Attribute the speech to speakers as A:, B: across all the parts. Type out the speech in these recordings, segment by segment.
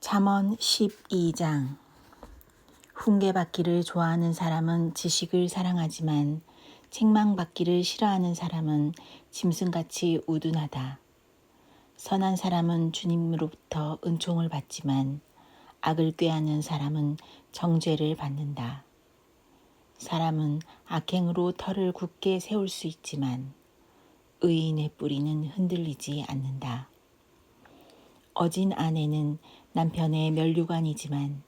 A: 잠언 12장. 훈계받기를 좋아하는 사람은 지식을 사랑하지만 책망받기를 싫어하는 사람은 짐승같이 우둔하다. 선한 사람은 주님으로부터 은총을 받지만 악을 꾀하는 사람은 정죄를 받는다. 사람은 악행으로 터를 굳게 세울 수 있지만 의인의 뿌리는 흔들리지 않는다. 어진 아내는 남편의 면류관이지만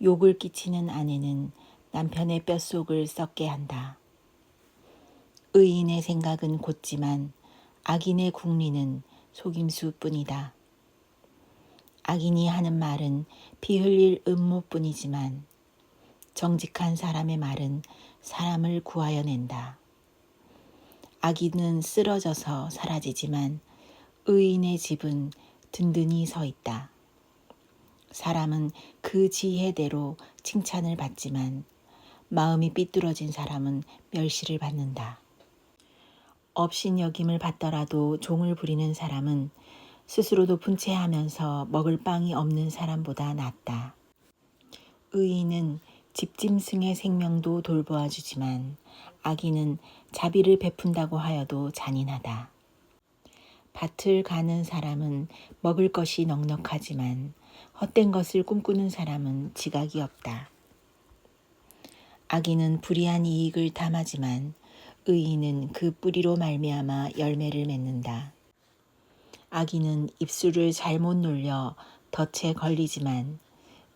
A: 욕을 끼치는 아내는 남편의 뼛속을 썩게 한다. 의인의 생각은 곧지만 악인의 궁리는 속임수뿐이다. 악인이 하는 말은 피 흘릴 음모뿐이지만 정직한 사람의 말은 사람을 구하여 낸다. 악인은 쓰러져서 사라지지만 의인의 집은 든든히 서 있다. 사람은 그 지혜대로 칭찬을 받지만 마음이 삐뚤어진 사람은 멸시를 받는다. 업신여김을 받더라도 종을 부리는 사람은 스스로 높은 채 하면서 먹을 빵이 없는 사람보다 낫다. 의인은 집짐승의 생명도 돌보아 주지만 악인은 자비를 베푼다고 하여도 잔인하다. 밭을 가는 사람은 먹을 것이 넉넉하지만 헛된 것을 꿈꾸는 사람은 지각이 없다. 악인은 불의한 이익을 탐하지만 의인은 그 뿌리로 말미암아 열매를 맺는다. 악인은 입술을 잘못 놀려 덫에 걸리지만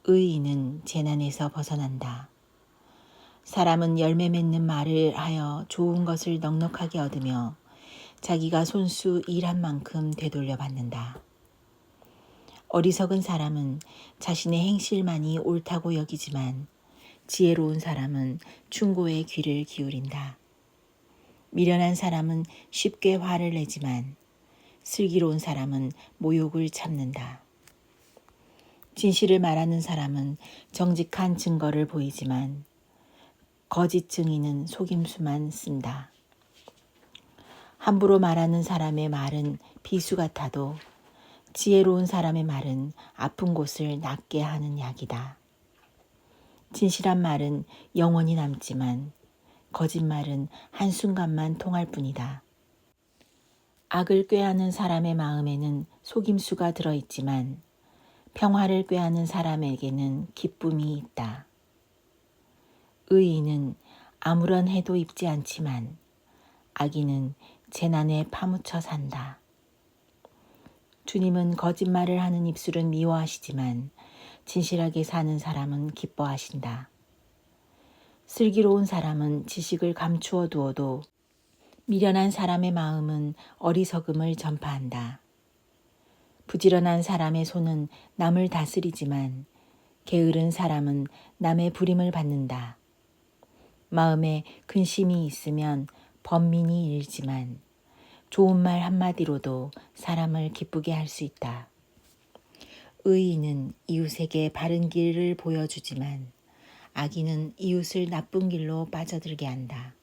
A: 의인은 재난에서 벗어난다. 사람은 열매 맺는 말을 하여 좋은 것을 넉넉하게 얻으며 자기가 손수 일한 만큼 되돌려 받는다. 어리석은 사람은 자신의 행실만이 옳다고 여기지만 지혜로운 사람은 충고에 귀를 기울인다. 미련한 사람은 쉽게 화를 내지만 슬기로운 사람은 모욕을 참는다. 진실을 말하는 사람은 정직한 증거를 보이지만 거짓 증인은 속임수만 쓴다. 함부로 말하는 사람의 말은 비수 같아도 지혜로운 사람의 말은 아픈 곳을 낫게 하는 약이다. 진실한 말은 영원히 남지만 거짓말은 한순간만 통할 뿐이다. 악을 꾀하는 사람의 마음에는 속임수가 들어있지만 평화를 꾀하는 사람에게는 기쁨이 있다. 의인은 아무런 해도 입지 않지만 악인은 재난에 파묻혀 산다. 주님은 거짓말을 하는 입술은 미워하시지만 진실하게 사는 사람은 기뻐하신다. 슬기로운 사람은 지식을 감추어 두어도 미련한 사람의 마음은 어리석음을 전파한다. 부지런한 사람의 손은 남을 다스리지만 게으른 사람은 남의 부림을 받는다. 마음에 근심이 있으면 번민이 일지만 좋은 말 한마디로도 사람을 기쁘게 할 수 있다. 의인은 이웃에게 바른 길을 보여주지만 악인은 이웃을 나쁜 길로 빠져들게 한다.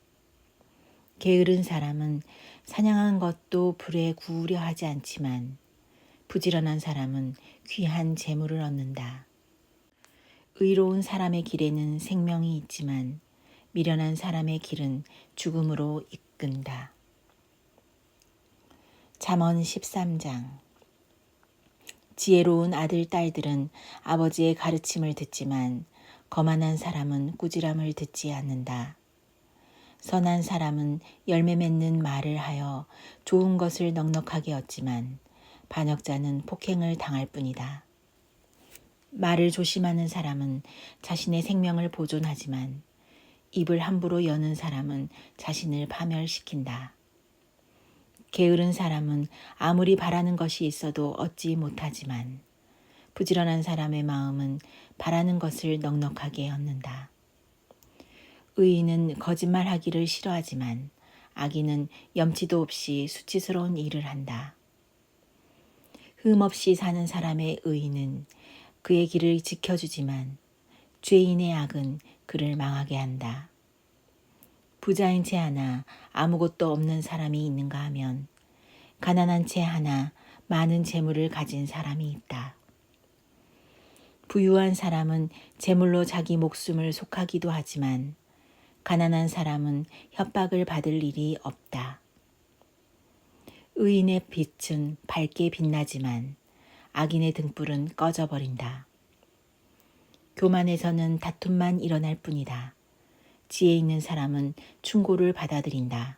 A: 게으른 사람은 사냥한 것도 불에 구우려 하지 않지만 부지런한 사람은 귀한 재물을 얻는다. 의로운 사람의 길에는 생명이 있지만 미련한 사람의 길은 죽음으로 이끈다. 잠언 13장. 지혜로운 아들 딸들은 아버지의 가르침을 듣지만 거만한 사람은 꾸지람을 듣지 않는다. 선한 사람은 열매 맺는 말을 하여 좋은 것을 넉넉하게 얻지만 반역자는 폭행을 당할 뿐이다. 말을 조심하는 사람은 자신의 생명을 보존하지만 입을 함부로 여는 사람은 자신을 파멸시킨다. 게으른 사람은 아무리 바라는 것이 있어도 얻지 못하지만 부지런한 사람의 마음은 바라는 것을 넉넉하게 얻는다. 의인은 거짓말하기를 싫어하지만 악인은 염치도 없이 수치스러운 일을 한다. 흠없이 사는 사람의 의인은 그의 길을 지켜주지만 죄인의 악은 그를 망하게 한다. 부자인 채 하나 아무것도 없는 사람이 있는가 하면 가난한 채 하나 많은 재물을 가진 사람이 있다. 부유한 사람은 재물로 자기 목숨을 속하기도 하지만 가난한 사람은 협박을 받을 일이 없다. 의인의 빛은 밝게 빛나지만 악인의 등불은 꺼져버린다. 교만에서는 다툼만 일어날 뿐이다. 지혜 있는 사람은 충고를 받아들인다.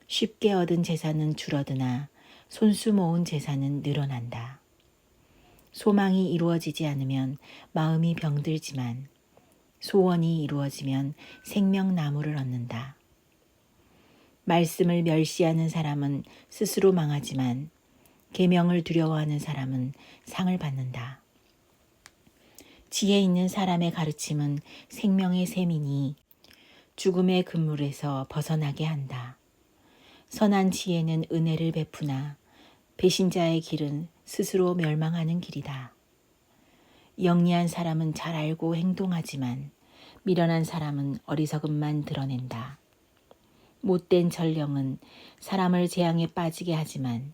A: 쉽게 얻은 재산은 줄어드나 손수 모은 재산은 늘어난다. 소망이 이루어지지 않으면 마음이 병들지만 소원이 이루어지면 생명나무를 얻는다. 말씀을 멸시하는 사람은 스스로 망하지만 계명을 두려워하는 사람은 상을 받는다. 지혜 있는 사람의 가르침은 생명의 샘이니 죽음의 그물에서 벗어나게 한다. 선한 지혜는 은혜를 베푸나 배신자의 길은 스스로 멸망하는 길이다. 영리한 사람은 잘 알고 행동하지만 미련한 사람은 어리석음만 드러낸다. 못된 전령은 사람을 재앙에 빠지게 하지만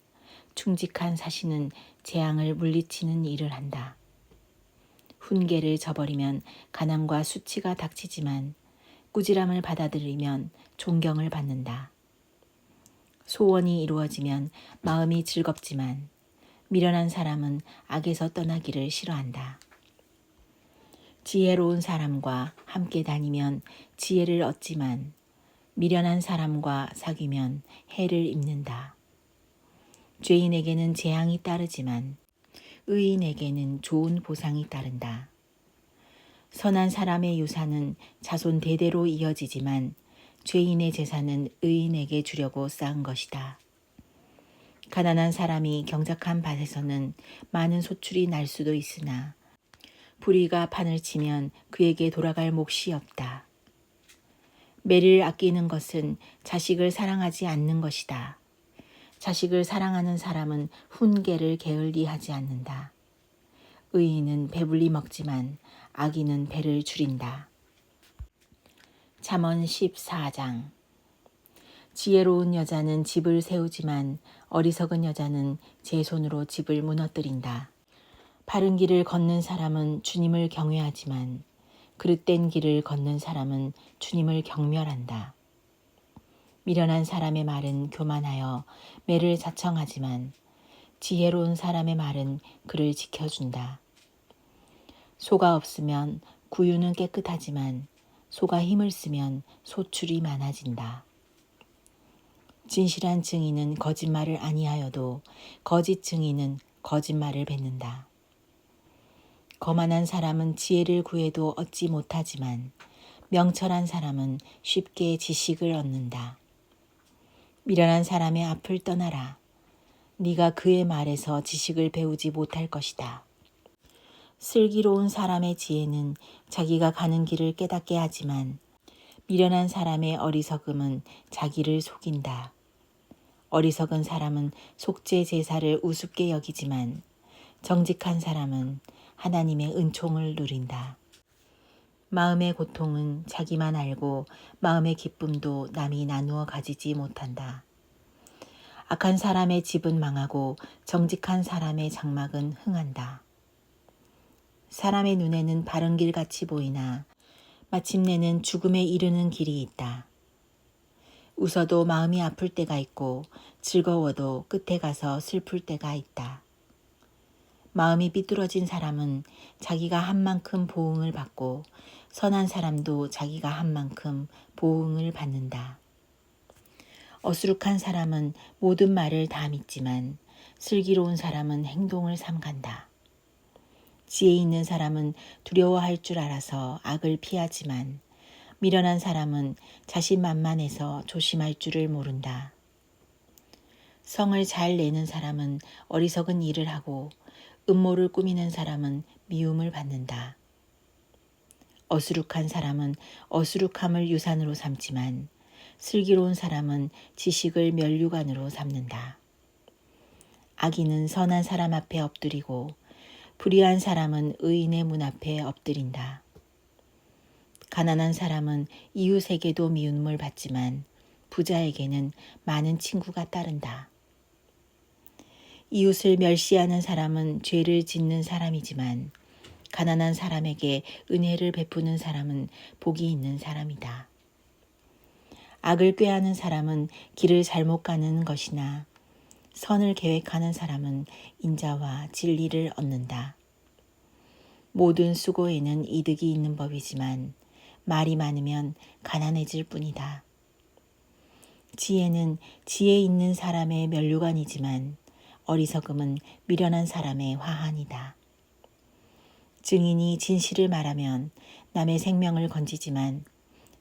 A: 충직한 사신은 재앙을 물리치는 일을 한다. 훈계를 저버리면 가난과 수치가 닥치지만 꾸지람을 받아들이면 존경을 받는다. 소원이 이루어지면 마음이 즐겁지만 미련한 사람은 악에서 떠나기를 싫어한다. 지혜로운 사람과 함께 다니면 지혜를 얻지만 미련한 사람과 사귀면 해를 입는다. 죄인에게는 재앙이 따르지만 의인에게는 좋은 보상이 따른다. 선한 사람의 유산은 자손 대대로 이어지지만 죄인의 재산은 의인에게 주려고 쌓은 것이다. 가난한 사람이 경작한 밭에서는 많은 소출이 날 수도 있으나 불의가 판을 치면 그에게 돌아갈 몫이 없다. 매를 아끼는 것은 자식을 사랑하지 않는 것이다. 자식을 사랑하는 사람은 훈계를 게을리하지 않는다. 의인은 배불리 먹지만 악인은 배를 줄인다. 잠언 14장. 지혜로운 여자는 집을 세우지만 어리석은 여자는 제 손으로 집을 무너뜨린다. 바른 길을 걷는 사람은 주님을 경외하지만 그릇된 길을 걷는 사람은 주님을 경멸한다. 미련한 사람의 말은 교만하여 매를 자청하지만 지혜로운 사람의 말은 그를 지켜준다. 소가 없으면 구유는 깨끗하지만 소가 힘을 쓰면 소출이 많아진다. 진실한 증인은 거짓말을 아니하여도 거짓 증인은 거짓말을 뱉는다. 거만한 사람은 지혜를 구해도 얻지 못하지만 명철한 사람은 쉽게 지식을 얻는다. 미련한 사람의 앞을 떠나라. 네가 그의 말에서 지식을 배우지 못할 것이다. 슬기로운 사람의 지혜는 자기가 가는 길을 깨닫게 하지만 미련한 사람의 어리석음은 자기를 속인다. 어리석은 사람은 속죄 제사를 우습게 여기지만 정직한 사람은 하나님의 은총을 누린다. 마음의 고통은 자기만 알고 마음의 기쁨도 남이 나누어 가지지 못한다. 악한 사람의 집은 망하고 정직한 사람의 장막은 흥한다. 사람의 눈에는 바른 길같이 보이나 마침내는 죽음에 이르는 길이 있다. 웃어도 마음이 아플 때가 있고 즐거워도 끝에 가서 슬플 때가 있다. 마음이 삐뚤어진 사람은 자기가 한 만큼 보응을 받고 선한 사람도 자기가 한 만큼 보응을 받는다. 어수룩한 사람은 모든 말을 다 믿지만 슬기로운 사람은 행동을 삼간다. 지혜 있는 사람은 두려워할 줄 알아서 악을 피하지만 미련한 사람은 자신만만해서 조심할 줄을 모른다. 성을 잘 내는 사람은 어리석은 일을 하고 음모를 꾸미는 사람은 미움을 받는다. 어수룩한 사람은 어수룩함을 유산으로 삼지만 슬기로운 사람은 지식을 면류관으로 삼는다. 악인은 선한 사람 앞에 엎드리고 불의한 사람은 의인의 문 앞에 엎드린다. 가난한 사람은 이웃에게도 미움을 받지만 부자에게는 많은 친구가 따른다. 이웃을 멸시하는 사람은 죄를 짓는 사람이지만 가난한 사람에게 은혜를 베푸는 사람은 복이 있는 사람이다. 악을 꾀하는 사람은 길을 잘못 가는 것이나 선을 계획하는 사람은 인자와 진리를 얻는다. 모든 수고에는 이득이 있는 법이지만 말이 많으면 가난해질 뿐이다. 지혜는 지혜 있는 사람의 면류관이지만 어리석음은 미련한 사람의 화환이다. 증인이 진실을 말하면 남의 생명을 건지지만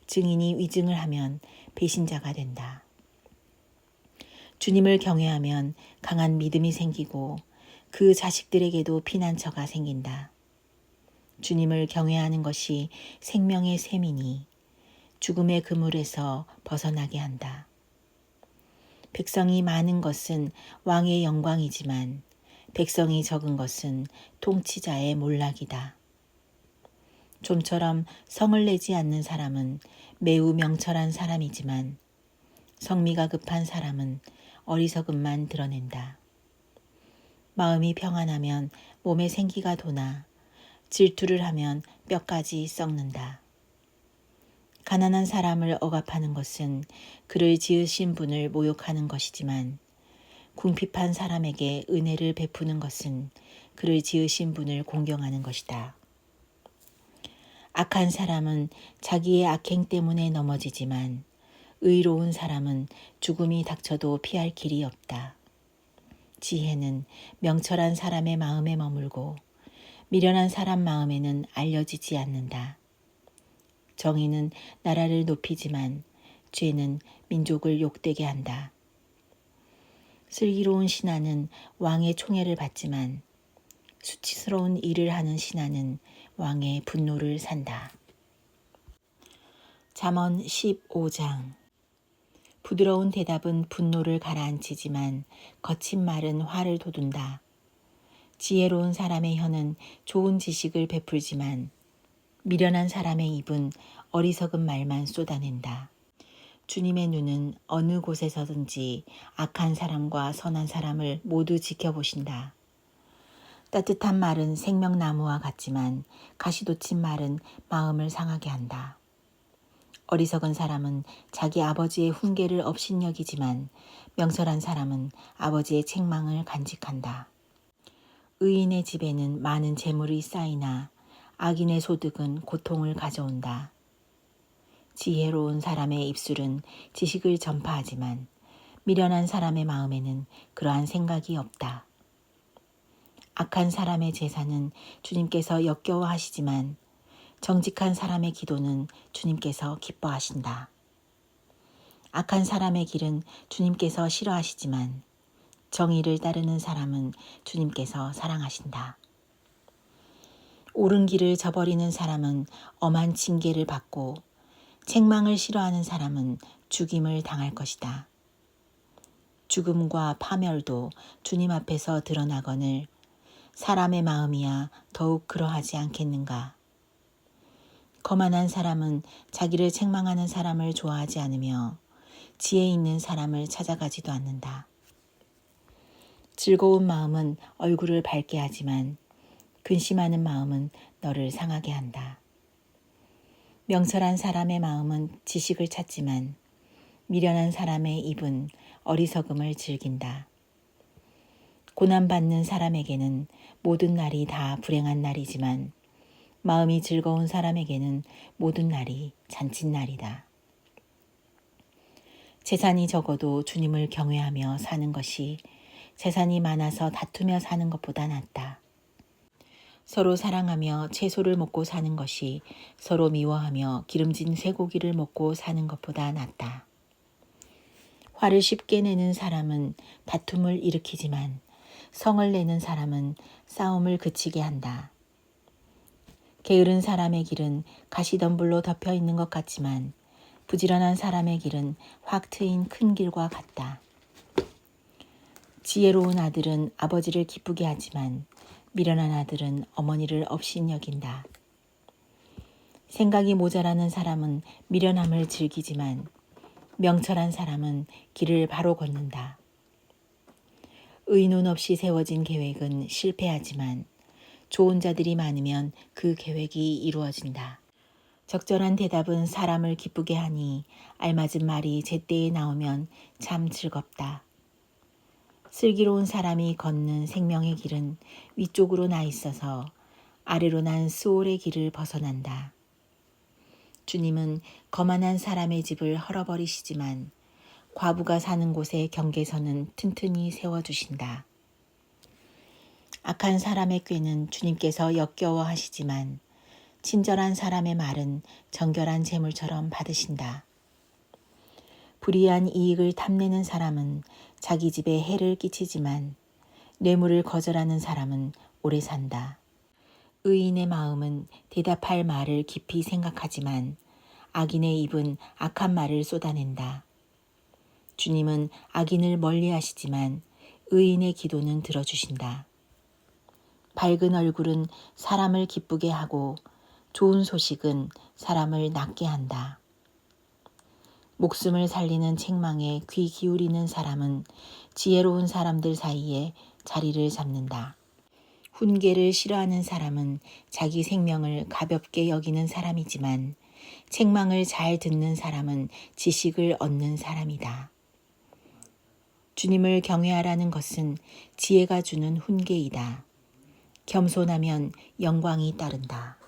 A: 증인이 위증을 하면 배신자가 된다. 주님을 경외하면 강한 믿음이 생기고 그 자식들에게도 피난처가 생긴다. 주님을 경외하는 것이 생명의 셈이니 죽음의 그물에서 벗어나게 한다. 백성이 많은 것은 왕의 영광이지만 백성이 적은 것은 통치자의 몰락이다. 좀처럼 성을 내지 않는 사람은 매우 명철한 사람이지만 성미가 급한 사람은 어리석음만 드러낸다. 마음이 평안하면 몸에 생기가 도나 질투를 하면 뼈까지 썩는다. 가난한 사람을 억압하는 것은 그를 지으신 분을 모욕하는 것이지만 궁핍한 사람에게 은혜를 베푸는 것은 그를 지으신 분을 공경하는 것이다. 악한 사람은 자기의 악행 때문에 넘어지지만 의로운 사람은 죽음이 닥쳐도 피할 길이 없다. 지혜는 명철한 사람의 마음에 머물고 미련한 사람 마음에는 알려지지 않는다. 정의는 나라를 높이지만 죄는 민족을 욕되게 한다. 슬기로운 신하는 왕의 총애를 받지만 수치스러운 일을 하는 신하는 왕의 분노를 산다. 잠언 15장. 부드러운 대답은 분노를 가라앉히지만 거친 말은 화를 돋운다. 지혜로운 사람의 혀는 좋은 지식을 베풀지만 미련한 사람의 입은 어리석은 말만 쏟아낸다. 주님의 눈은 어느 곳에서든지 악한 사람과 선한 사람을 모두 지켜보신다. 따뜻한 말은 생명나무와 같지만 가시돋친 말은 마음을 상하게 한다. 어리석은 사람은 자기 아버지의 훈계를 업신여기지만 명철한 사람은 아버지의 책망을 간직한다. 의인의 집에는 많은 재물이 쌓이나 악인의 소득은 고통을 가져온다. 지혜로운 사람의 입술은 지식을 전파하지만 미련한 사람의 마음에는 그러한 생각이 없다. 악한 사람의 제사는 주님께서 역겨워하시지만 정직한 사람의 기도는 주님께서 기뻐하신다. 악한 사람의 길은 주님께서 싫어하시지만 정의를 따르는 사람은 주님께서 사랑하신다. 옳은 길을 저버리는 사람은 엄한 징계를 받고 책망을 싫어하는 사람은 죽임을 당할 것이다. 죽음과 파멸도 주님 앞에서 드러나거늘 사람의 마음이야 더욱 그러하지 않겠는가. 거만한 사람은 자기를 책망하는 사람을 좋아하지 않으며 지혜 있는 사람을 찾아가지도 않는다. 즐거운 마음은 얼굴을 밝게 하지만 근심하는 마음은 너를 상하게 한다. 명철한 사람의 마음은 지식을 찾지만 미련한 사람의 입은 어리석음을 즐긴다. 고난받는 사람에게는 모든 날이 다 불행한 날이지만 마음이 즐거운 사람에게는 모든 날이 잔칫날이다. 재산이 적어도 주님을 경외하며 사는 것이 재산이 많아서 다투며 사는 것보다 낫다. 서로 사랑하며 채소를 먹고 사는 것이 서로 미워하며 기름진 쇠고기를 먹고 사는 것보다 낫다. 화를 쉽게 내는 사람은 다툼을 일으키지만 성을 내는 사람은 싸움을 그치게 한다. 게으른 사람의 길은 가시덤불로 덮여 있는 것 같지만 부지런한 사람의 길은 확 트인 큰 길과 같다. 지혜로운 아들은 아버지를 기쁘게 하지만 미련한 아들은 어머니를 업신여긴다. 생각이 모자라는 사람은 미련함을 즐기지만 명철한 사람은 길을 바로 걷는다. 의논 없이 세워진 계획은 실패하지만 좋은 자들이 많으면 그 계획이 이루어진다. 적절한 대답은 사람을 기쁘게 하니 알맞은 말이 제때에 나오면 참 즐겁다. 슬기로운 사람이 걷는 생명의 길은 위쪽으로 나 있어서 아래로 난 스올의 길을 벗어난다. 주님은 거만한 사람의 집을 헐어버리시지만 과부가 사는 곳의 경계선은 튼튼히 세워주신다. 악한 사람의 꾀는 주님께서 역겨워하시지만 친절한 사람의 말은 정결한 재물처럼 받으신다. 불이한 이익을 탐내는 사람은 자기 집에 해를 끼치지만 뇌물을 거절하는 사람은 오래 산다. 의인의 마음은 대답할 말을 깊이 생각하지만 악인의 입은 악한 말을 쏟아낸다. 주님은 악인을 멀리하시지만 의인의 기도는 들어주신다. 밝은 얼굴은 사람을 기쁘게 하고 좋은 소식은 사람을 낫게 한다. 목숨을 살리는 책망에 귀 기울이는 사람은 지혜로운 사람들 사이에 자리를 잡는다. 훈계를 싫어하는 사람은 자기 생명을 가볍게 여기는 사람이지만 책망을 잘 듣는 사람은 지식을 얻는 사람이다. 주님을 경외하라는 것은 지혜가 주는 훈계이다. 겸손하면 영광이 따른다.